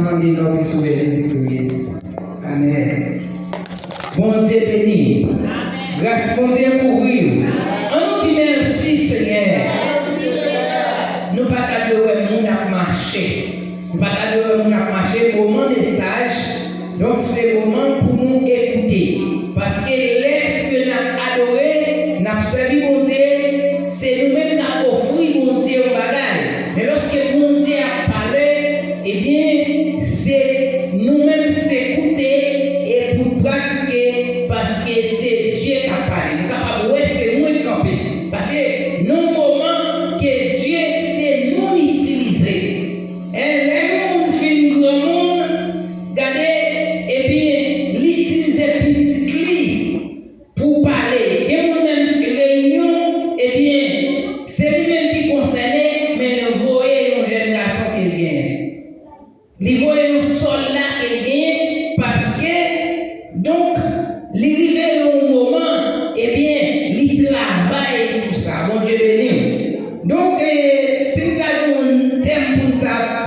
sang de notre Sauveur Jésus-Christ. Amen. Bon Dieu béni. Grâce pour Dieu couvrir. On nous dit merci Seigneur. Nous pas t'adorer, nous n'a marché. Nous pas t'adorer, nous n'a marché. Moment de sage. Donc c'est le moment pour nous écouter. Parce que l'air que nous avons adoré, nous avons servi mon Dieu, c'est nous-mêmes qui avons offert mon Dieu au bagage. Mais lorsque mon Dieu a parlé, eh bien, c'est nous-mêmes s'écouter et pour pratiquer parce que c'est Dieu qui a parlé. Nous sommes capables, ouais, c'est nous qui camper. Parce que nous, moment que Dieu, c'est nous utiliser. Et les gens fin grand monde, regardez, et bien, l'utiliser petit pour parler. Et nous même réunion, eh bien, c'est lui-même qui concerne, mais nous voyons une jeune garçon qui vient. Nous voyons un soldat qui vient parce que, donc, l'arrivée au moment, eh bien, il travaille pour ça. Bon Dieu béni. Donc, si nous avons un thème pour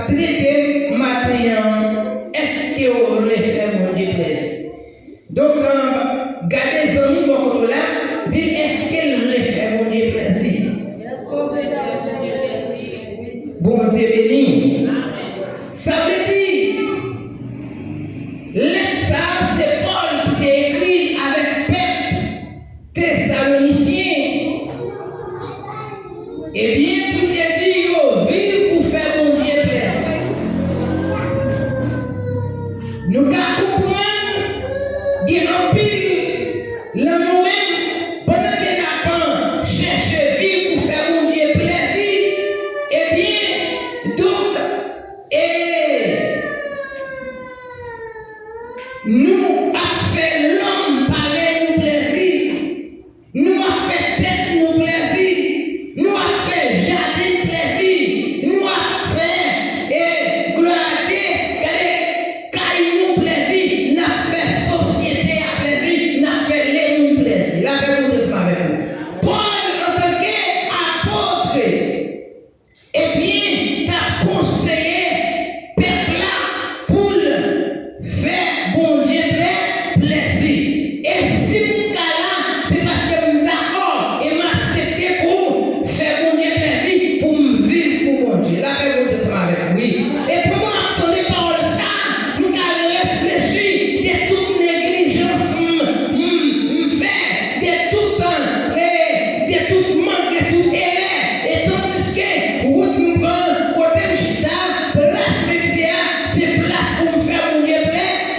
traiter maintenant, est-ce que vous voulez faire mon Dieu plaisir? Donc, gardez les amis beaucoup là, dites est-ce que vous voulez faire mon Dieu plaisir? Bon Dieu béni. Ça veut dire, lettre ça, c'est Paul qui a écrit avec peuple Thessaloniciens. Eh bien, tout est dit, vivre pour faire mon Dieu plaisir. Nous avons comprendre, dire en pile, là nous-mêmes, pendant que nous avons cherché vivre pour faire mon Dieu plaisir, eh bien, donc, nous avons fait l'homme parler nous plaisir, nous avons fait tête nous plaisir, nous avons fait jardin plaisir, nous avons fait gloire à Dieu, caille nous plaisir, nous avons fait société à plaisir, nous avons fait les nous plaisir. La paix de Dieu avec nous. Paul, en tant qu'apôtre, eh bien, t'as conseillé peuple là pour faire bon Dieu plaisir. Et si vous là, c'est parce que vous d'accord et m'acceptez pour faire bon Dieu plaisir, pour me vivre pour bon Dieu. La paix de Dieu avec lui. Et pour nous entendre parole ça, nous allons réfléchir de toute négligence fait, de tout temps, de tout manque, de tout erreur. Et tandis que route nous prend, côté chita, place médias, c'est place pour me faire mon Dieu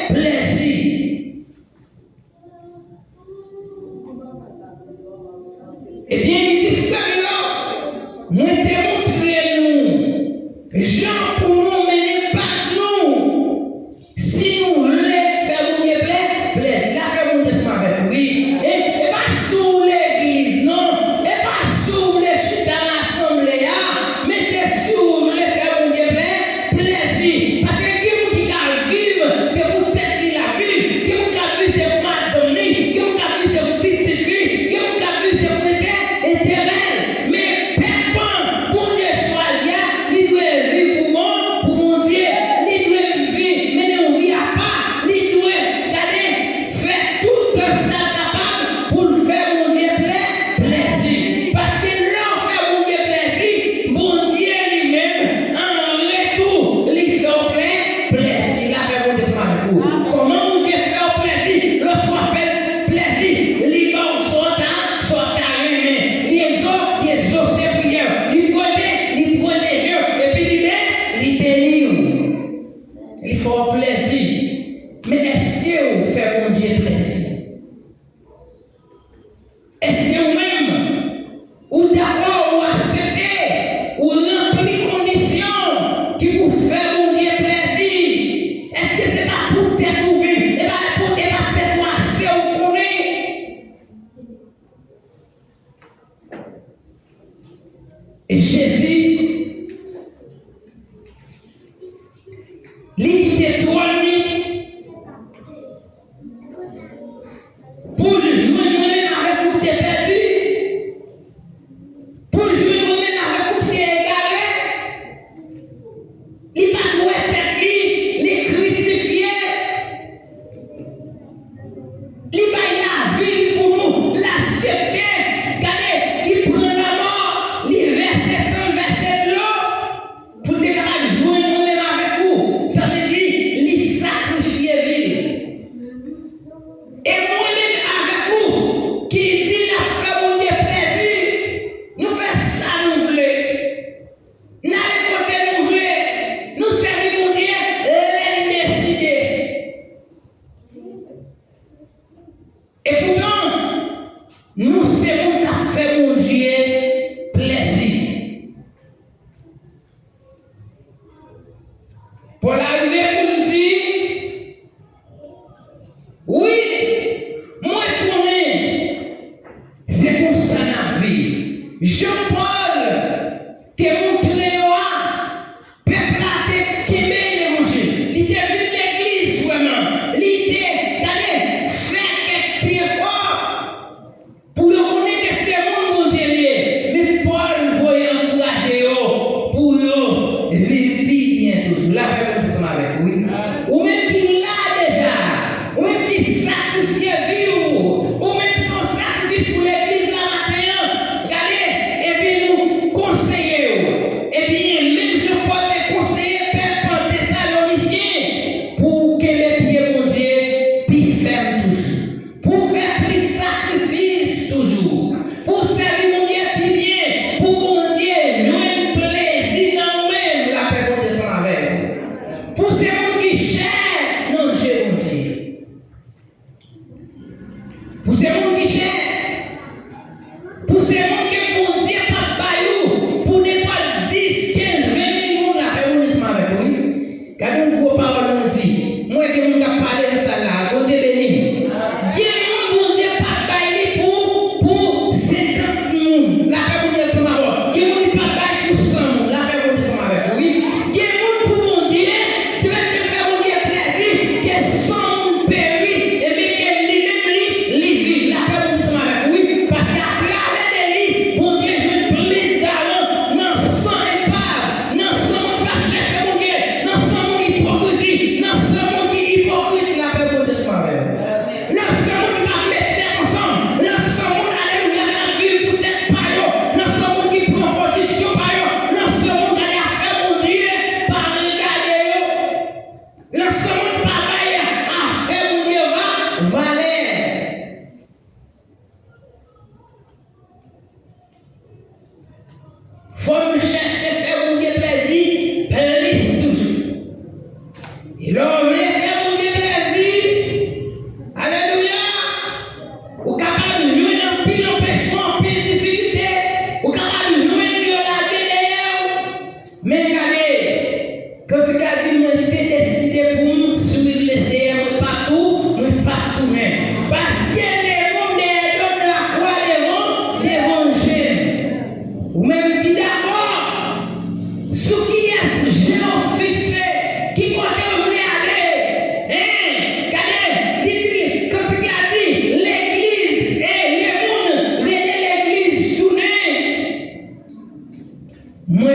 plaisir. Eh bien, il dit Seigneur, nous démontrez nous, Jean pour nous mener par nous, si nous voulons faire mon Dieu plaisir, la paix de Dieu avec lui, et pas sous l'église, non, et pas sous les chutes dans l'assemblée, mais c'est sous vous voulez faire mon Dieu plaisir, parce que qui vous qui a vivre, c'est pour tête qui la vie, qui vous qui a vu, c'est pour madame, qui vous qui a vu, c'est pour petit qui vous qui a vu, c'est pour éternel, mais perdant, pour Dieu choisir, il doit vivre pour mon Dieu, il doit vivre, mais ne vit pas, il doit faire tout ça capable pour faire mon Dieu plaisir. Parce que là, on fait mon Dieu plaisir, mon Dieu lui-même, en retour, il fait plaisir. La paix de Dieu avec vous. Comment mon Dieu fait plaisir? Lorsqu'on fait plaisir, il va au soit à lui-même. Les autres, c'est prière. Il protège, et puis il bénit. Il faut plaisir. Mais est-ce que vous faites mon Dieu plaisir? Est-ce que vous-même, ou d'accord, ou acceptez, ou remplir conditions qui vous font mon Dieu plaisir? Est-ce que c'est pas pour t'éprouver? Et pas pour t'éprouver, c'est au connaît. Et Jésus, il détourne pour jouer moi-même avec vous qui est perdu, pour jouer moi-même avec vous qui est égaré. Il va jouer tête lui, Pour l'arrivée pour nous dire, oui, moi je connais, c'est pour ça la vie. Jean-Paul, t'es mon cléoa, peuple a été quémé l'évangile. Il était venu l'église vraiment. L'idée d'aller faire quelque effort pour connaître que c'est mon bon Dieu. Mais Paul voyait encourager pour vivre bien toujours. La paix est avec lui. Ou même qui l'a déjà, ou même qui sacrifie vie, ou même qui sont sacrifice pour l'église là matin. Regardez, et puis nous conseiller. Et puis même je peux les conseiller, peuple Thessaloniciens, pour que les pieds mon Dieu, puis ferme toujours. Pour faire plus sacrifice toujours. Pour servir mon Dieu plus bien. Pour mon Dieu, nous un plaisir dans nous-mêmes. La paix descend avec nous. Pour ces gens qui cherchent, non, j'ai mon Dieu. Pour ces gens qui cherchent, pour ces gens qui mon Dieu pas baillou, pour ne pas 10, 15, 20 000 la paix descend avec nous. Quand on gros parole on dit, moi qui on a parlé de ça là, bon Dieu béni. Mon Dieu pas baillé pour 50 000. La paix descend avec nous. Qui mon Dieu pas baillé pour 100 000. La paix descend avec nous. Qui mon pour mon Dieu, tu vas te faire mon Dieu plaisir, que 100 000 périt, et bien que lui-même lui vit. La paix descend avec nous. Parce qu'à travers lui, mon Dieu, je veux plus d'argent, non, sans épave, non, sans pas chercher mon Dieu, non, sans mon hypocrisie, non, sans mon qui hypocrite, la paix descend avec nous. Non, sans mon pas mettre ensemble, non, sans mon alléluia, la vie peut-être pas yo, non, sans mon qui prend position pas yo, non, sans mon aller à faire mon Dieu, pas regarder yo, non, sans mon pas aller à faire mon Dieu, valer. Faut me chercher faire mon Dieu plaisir, plus toujours. Et là, on voulait faire mon Dieu plaisir. Alléluia. Ou capable de jouer dans pile empêchement, pile difficulté. Ou capable de jouer dans la guerre. Mais regardez, quand c'est qu'à dire, moi, j'ai décidé pour me suivre le Seigneur partout, mais partout même. Parce que les mondes donnent la croix, les mondes, l'évangile. Ou même qui d'accord, sous qui est géant fixé, qui côté vous voulez aller. Regardez, dit, quand il a dit, l'église, les mondes, l'église tournée. Moi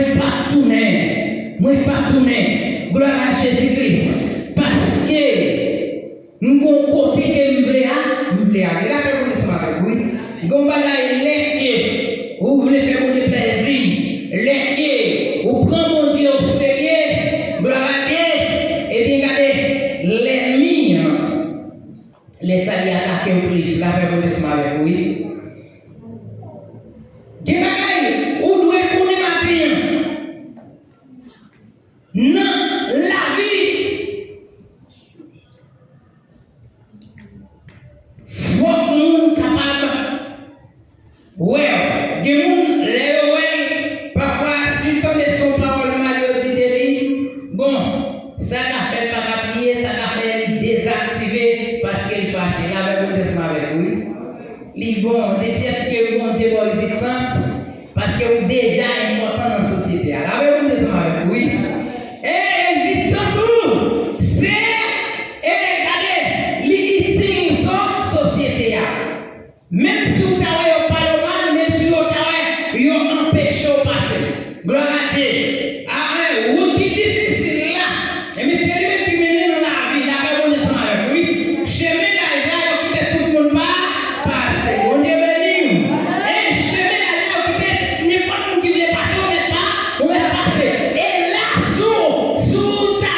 pas tourner. Gloire à Jésus-Christ. Parce que nous avons côté que nous voulons aller. Là, vous voulez avec oui. Nous allons vous voulez faire mon plaisir. Les vous prenez mon Dieu au sérieux. Gloire à Dieu. Et bien, regardez, l'ennemi, les alliés attaqués au plus. Là, vous voulez avec oui. Des bagailles, vous devez tourner ma vie. Non, la vie. Faut que nous capable. Ouais, des gens, les parfois, si comme son parole malheureusement, bon, ça l'a fait pas appuyer, ça l'a fait désactiver parce qu'il fâche. Là, avec vous, avec lui. Les bons, les pièces que vous montez vos existence, parce que vous déjà important dans la société. Là, avec vous, avec lui. Et l'existence, c'est, regardez, l'utile de société. Même si vous avez un parlement, même si vous avez empêché au passé. Gloire à Dieu. Ah, vous qui difficile là. Et mais c'est lui qui mène dans la vie, là, on est avec lui. Chemin là, qui tout le monde va passer. On est venu. Et chemin là, qui n'importe où qui voulait passer, on va passer. Et là, sous ta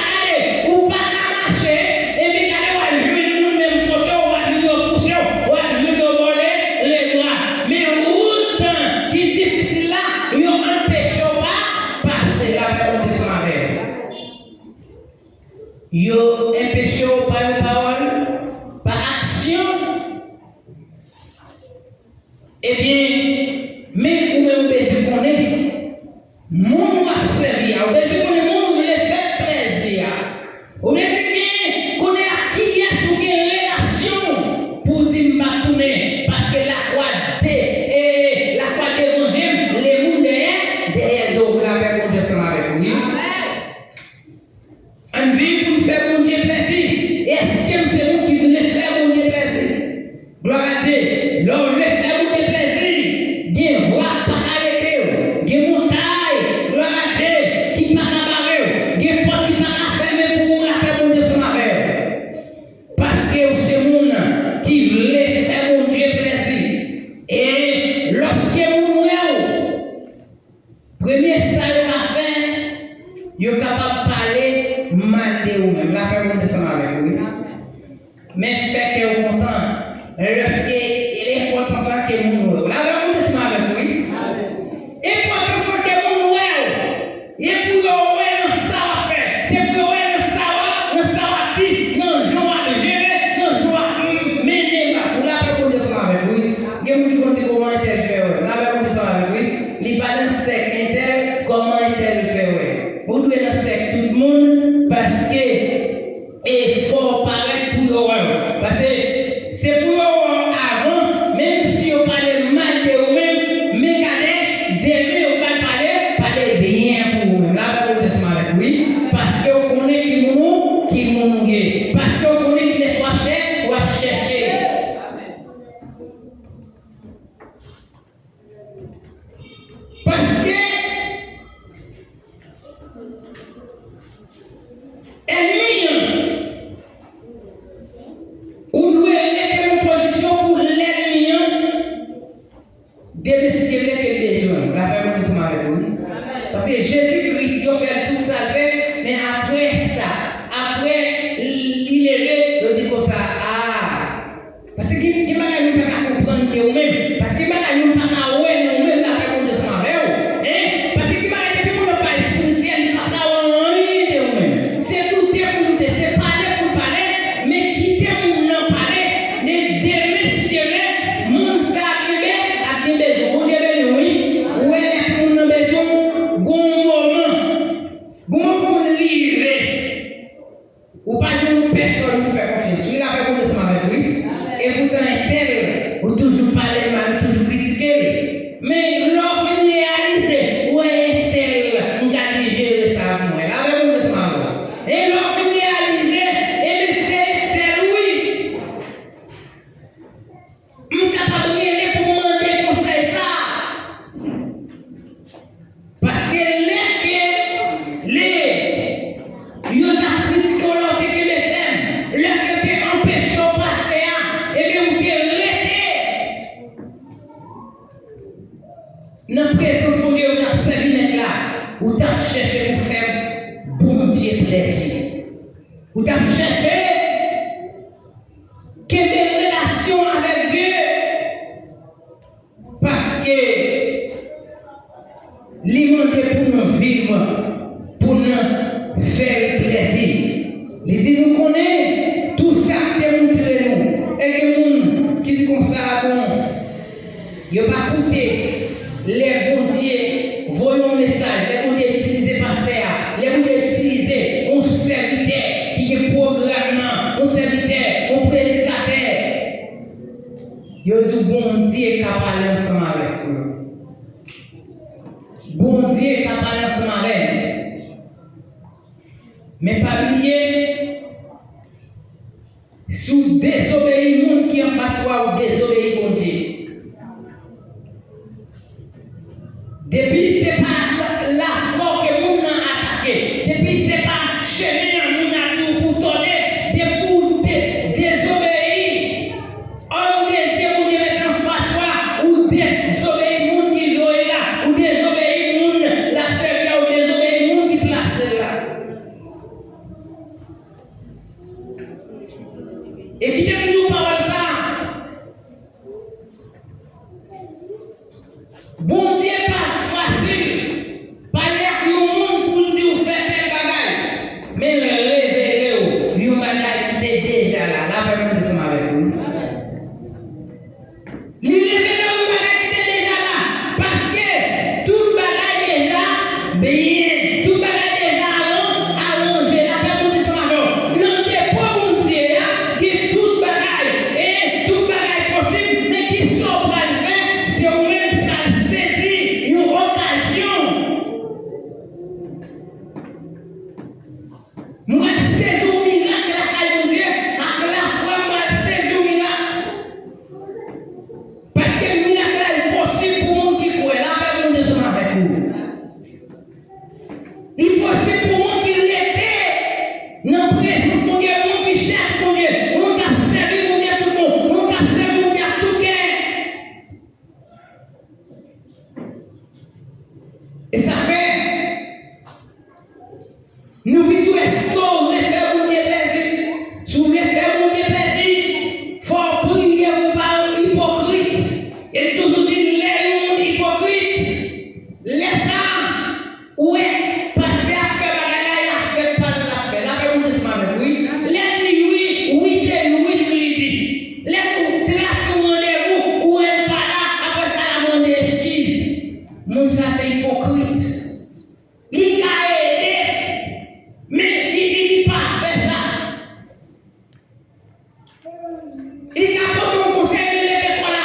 ou pas la marcher, et bien, on va jouer nous même côté, on va jouer au pousser, on va jouer au volet, les bras. Mais autant qui est difficile là, ils ont empêché pas passer la condition avec. Ils ont empêché pas une parole, par action. Eh bien, même vous besoin qu'on est, mon va servir, vous besoin qu'on est, mon voulait faire plaisir. Ou bien c'est qu'on est à qui est sous une relation pour dire m'a tourner parce que la croix d'évangile, les mondes derrière donc la paix pour Dieu avec lui. On vit pour faire mon Dieu plaisir. Est-ce que c'est vous qui voulez faire mon Dieu plaisir? Gloire à Dieu. L'on veut faire mon Dieu plaisir. Bien voir par arrêter. Bien montagne. Gloire à Dieu. Qui pas à barrer. Bien porte qui pas à fermer pour la paix mon Dieu avec. Parce que c'est mon qui voulait faire mon Dieu plaisir. Et lorsque vous premier ça vous fait, vous êtes capable de parler mal de vous-même. La paix mon Dieu avec vous. Mais fait que vous content. Lorsque il est important ça que vous nous. La paix mon Dieu avec vous. Important ça que vous nous. Et pour vous ça faire. C'est pour vous ça dit, non joie de gérer, non joie mener pour la paix mon Dieu avec vous. Que vous nous comptez comment est-elle fait. La paix mon Dieu avec vous. Il pas dans sec intel comment est-elle fait. Vous devez dans sec tout le monde parce que il faut paraître pour eux. Parce que c'est pour eux avant, même si on parle mal de vous-même, mais regardez, demain on parler bien pour vous-même. Là, vous êtes avec oui, parce que vous connaissez qui nous parce que vous connaissez qui les soit cher ou à chercher. Parce que ennemi, ou doit être en position pour l'ennemi de ce besoin. La paix de avec vous. Parce que Jésus-Christ a fait tout ça, mais après ça, après il est le dit comme ça, parce que qui m'a dit pas comprendre que vous-même, parce que m'a dit pas ouais nous-même la paix de avec vous. Parce que qui m'a dit que nous pas spirituel, pas rien de vous-même. C'est tout pour tout, c'est parler pour parler, mais quitter mon non parler, les demain si demain, mon s'arriver à des besoins. Mon Dieu oui, où est mon besoin, bon moment pour arriver. Ou pas de personne nous fait confiance. Il a fait confiance avec lui. Et pourtant tel, vous toujours parler mal, toujours critiquer. Mais l'on finit réaliser, où est tel, on a gérer ça pour moi. Là, avec confiance avec lui. Et l'on finit réaliser, et bien c'est tel oui. Je suis capable de aller pour demander conseil ça. Parce que il y a des critiques que les femmes, les qui empêchent de passer, et bien vous êtes arrêtés. Dans la présence de Dieu, vous avez servi là, vous avez cherché pour faire bon Dieu plaisir. Vous avez cherché qu'il y ait des relations avec Dieu. Parce que l'immense pour nous vivre, pour nous faire plaisir. Il dit nous connaissons tout ça démontré nous. Et les gens qui disent comme ça, bon, ils n'ont pas écouté les bons dieux, voyons le message, les bons dieux utilisés pasteur, les bons dieux utilisés, on serviteur qui est programmant, on serviteur, on prédicateur. Ils ont dit bon Dieu qui a parlé ensemble avec eux. Bon Dieu qui a parlé ensemble avec eux. Mais pas oublier, si désobéir le monde qui est en face toi ou désobéir mon Dieu. Depuis c'est pas la foi que nous avons attaqué. Depuis c'est pas chemin que nous avons pour donner, pour désobéir. On dit que Dieu est en face toi ou désobéir le monde qui est là, ou désobéir le monde la serre ou désobéir le monde qui place là. Et qui te dit parole ça? Bon Dieu pas facile. Parler avec le monde pour dire faire tel bagage. Mais révélez-vous, il y a un bagage qui était déjà là. Là, vraiment, je suis avec vous. Il révèle un bagage qui était déjà là. Parce que tout bagage est là, bien. Tout bagage est là, allongé. Là, vraiment, je suis avec vous. Dans la présence, mon Dieu, mon qui cherche, mon Dieu, mon qui a servi, mon Dieu, tout le monde, mon qui a servi, mon Dieu, tout le monde. Et ça fait, nous vivons est-ce qu'on voulait faire mon Dieu plaisir. Si vous voulez faire mon Dieu plaisir, il faut prier pour pas hypocrite. Et toujours dit, les gens hypocrites, les âmes, ouais, parce qu'il a fait bagarre, il a fait pas la fait. Là, vous dites, oui. Les dit oui, oui, c'est oui qui lui dit. Les vous trace au rendez-vous, ou elle pas là, après ça, la demande excuse. Mon ça, c'est hypocrite. Il a aidé, mais il n'a pas fait ça. Il a porté un conseil, il n'était pas là.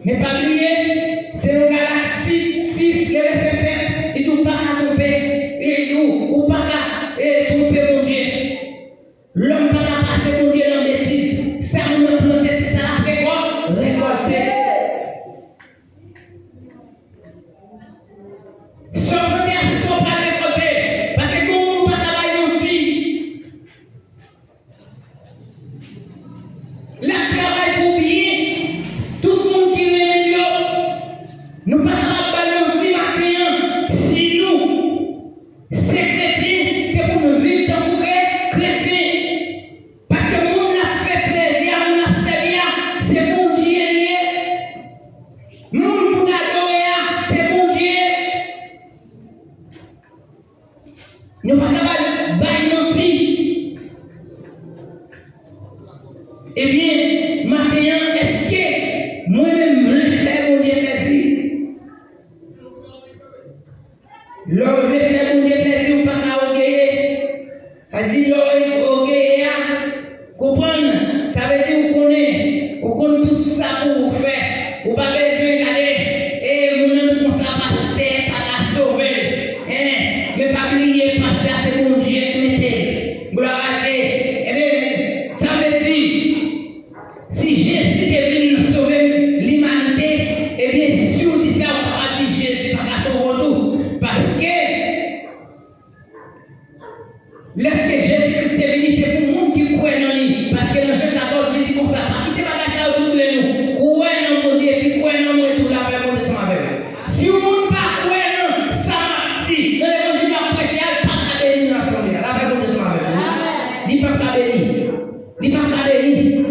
Mais pas oublier, c'est le Galatie 6, le verset 7, il ne pas qu'à tromper, ou pas qu'à tromper mon Dieu. L'homme pas qu'à passer mon Dieu dans la bêtise. Ça, on a planté, c'est ça, après quoi? Récolter. Sans planter, c'est sans pas récolter. Parce que tout le monde pas travailler outil. La travail pour bien, tout le monde qui remédiore. Nous pas travailler outil matin. Si nous, c'est chrétien, c'est pour nous vivre dans le chrétien. Parce que le monde a fait plaisir, le monde a servi, c'est mon Dieu lié. Le monde pour adorer, c'est mon Dieu. Nous pas travailler outil. Eh bien, maintenant, est-ce que moi-même, je fais mon Dieu plaisir? L'homme veut faire mon Dieu plaisir ou pas à orgueiller? Elle dit l'homme orgueiller, comprendre? Ça veut dire vous connaissez tout ça pour vous faire. Vous pas besoin de regarder. Et vous n'avez pas ça passer, pas la sauver. Mais pas oublier, passer à ce mon Dieu qui mettez. Gloire à Dieu. Eh bien, ça veut dire. Si Jésus est venu nous sauver l'humanité, eh bien, si on dit ça, on va dire Jésus pas qu'à sauver tout. Parce que lorsque Jésus-Christ est venu, c'est pour le monde qui croit en lui. Parce que dans Jean 14, il dit comme ça, pas quitter pas ça autour de nous. Croyez en mon Dieu, puis croyez en moi, tout la paix, mon Dieu, avec vous. Si vous ne pas croyez en ça, si dans l'évangile à prêcher, il n'y a pas qu'à bénir dans son Dieu. La paix, mon Dieu, avec vous. Il n'y a pas qu'à bénir. Il n'y a pas qu'à bénir.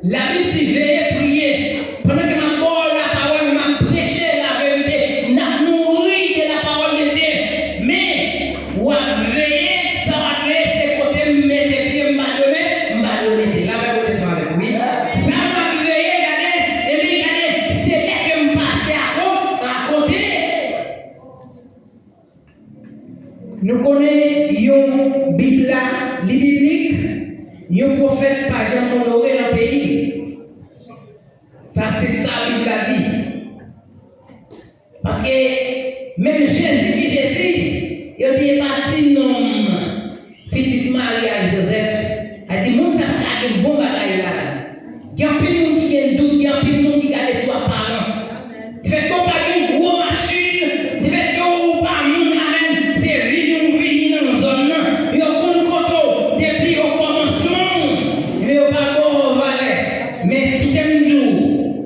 La Bible dit veillez, prier. Pendant que ma parole, la parole, m'a prêché la vérité, m'a nourri de la parole de Dieu. Mais, ou à veiller, ça va créer ces côtés, mettez pieds, m'a donné. La Bible dit avec oui. Ça va veiller, regardez, et puis regardez, c'est là que me passe à côté. Nous connaissons une Bible, les bibliques. Un prophète pas jamais honoré dans le pays. Ça, c'est ça, la Bible a dit. Parce que même Jésus, il a dit, parti non, petite Marie à Joseph. Il a dit, mon ça a un bon bagage là. Il y a un peu de monde qui a un doute, il y a un peu de monde qui a des apparences. Tu fais comparer une grosse machine, tu fais que vous pas moun amen, c'est vide ou vide dans la zone. Il y a un bon coteau, depuis au commencement. Mais au pas bon valet. Mais qui t'aime jour,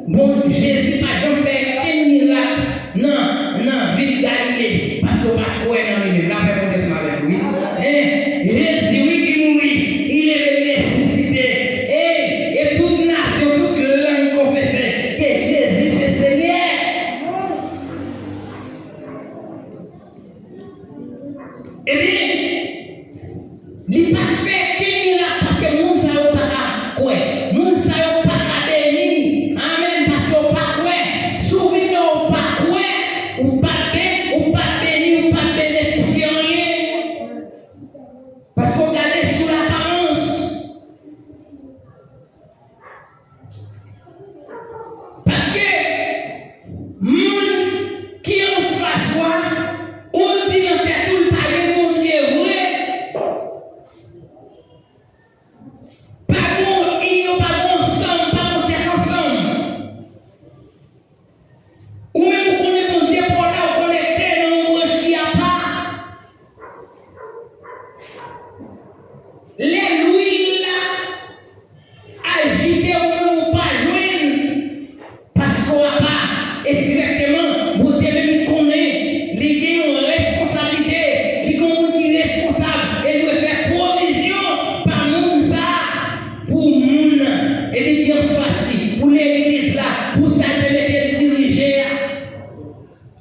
bon Jésus n'a jamais fait aucun miracle. Non, ville Galilée. Parce qu'on va croire dans le la paix pour descendre avec lui. Jésus, oui, qui mourit, il est ressuscité. Et toute nation, toute langue confessait que Jésus c'est Seigneur. Eh bien, il n'a pas fait qu'un miracle parce que le monde ne savait pas quoi. Le monde ne savait pas bénir. Amen. Parce qu'on ne pas quoi. Souvenez-vous, on ne pas quoi. On ne pas bénir, on ne pas bénéficier en rien. Parce qu'on regarde sous l'apparence. Parce que monde qui en face, on dit en tête tout le païen, mon Dieu.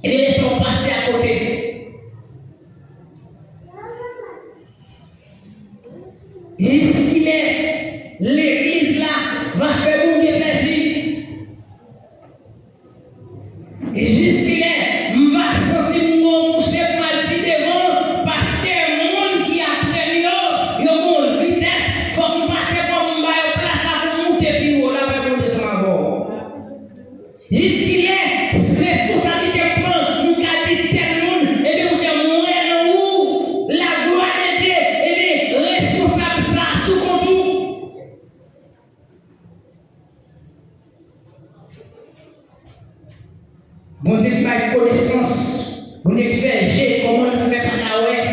Et bien, ils sont passés à côté. Et ce qu'il est, l'église là va faire bon Dieu plaisir. Et jusqu'il est, on va sentir mon pousser pour aller devant parce que le monde qui a pris il y a une vitesse, il faut qu'on passe par une place là pour monter puis là pour monter sur la bord. Jusqu'il est, responsabilité prend, nous avons dit tel monde, et bien j'ai moyen dans où la gloire de Dieu, et bien responsable ça sous contour. Bon Dieu pas connaissance, bon Dieu fait j'ai comment on fait par la ouais.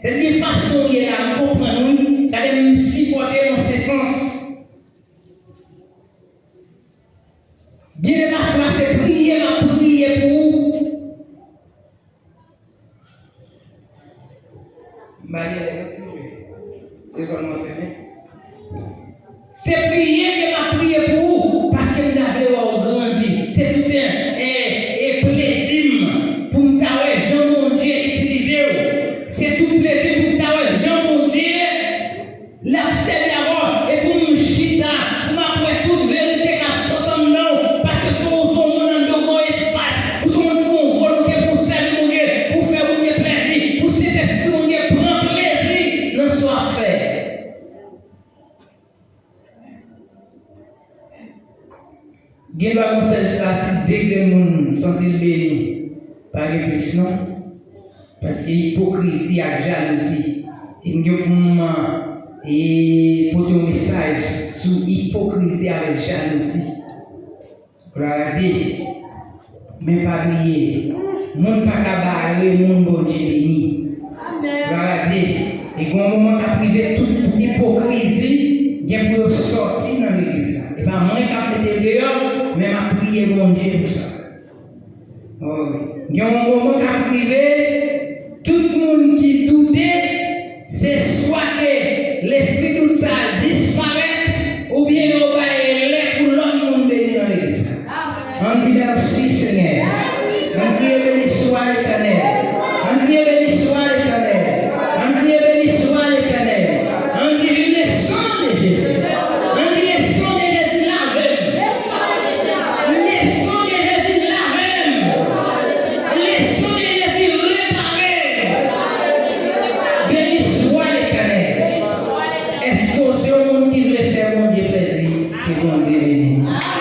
C'est une façon il est là, on comprend nous, d'aller nous supporter dans ce sens. Bien parfois c'est prier, ma prier pour vous. C'est prier que ma prier pour vous parce que vous avez grandi. C'est tout un plaisir pour nous avoir Jean mon Dieu utilisé. C'est tout plaisir pour nous avoir Jean mon Dieu l'observer avant et pour nous chita, pour m'apprendre toute vérité qui sort en nous parce que si on monde dans mon espace, nous sommes en volonté pour servir mon Dieu, pour faire mon Dieu plaisir, pour cet esprit mon Dieu prend plaisir dans ce soit fait. Gen ba conseil ça si dès que moun sentir béni par plus non parce que hypocrisie et jalousie il y a un moment et pour ton message sur hypocrisie avec jalousie regardez mais pas oublier moun pas cabaret moun bon Dieu béni regardez et quand un moment qu'a privé toute hypocrisie bien pour sortir dans l'église et pas moins qu'a mettre dehors mais m'a prié mon Dieu pour ça. Oh oui. Il y a un moment qu'a privé tout le monde qui doutait c'est soit que l'esprit tout ça disparaît ou bien on va aller pour l'autre monde venir dans l'église. On dit merci Seigneur. On dit béni soit l'Éternel. On dit béni soit l'Éternel. On dit béni soit l'Éternel. On dit le sang de Jésus. On dit le sang de Jésus lavé. Le sang de Jésus lavé. Le sang de Jésus réparé. Béni soit l'Éternel. Est-ce que c'est un monde qui veut faire mon Dieu plaisir? Que mon Dieu bénisse.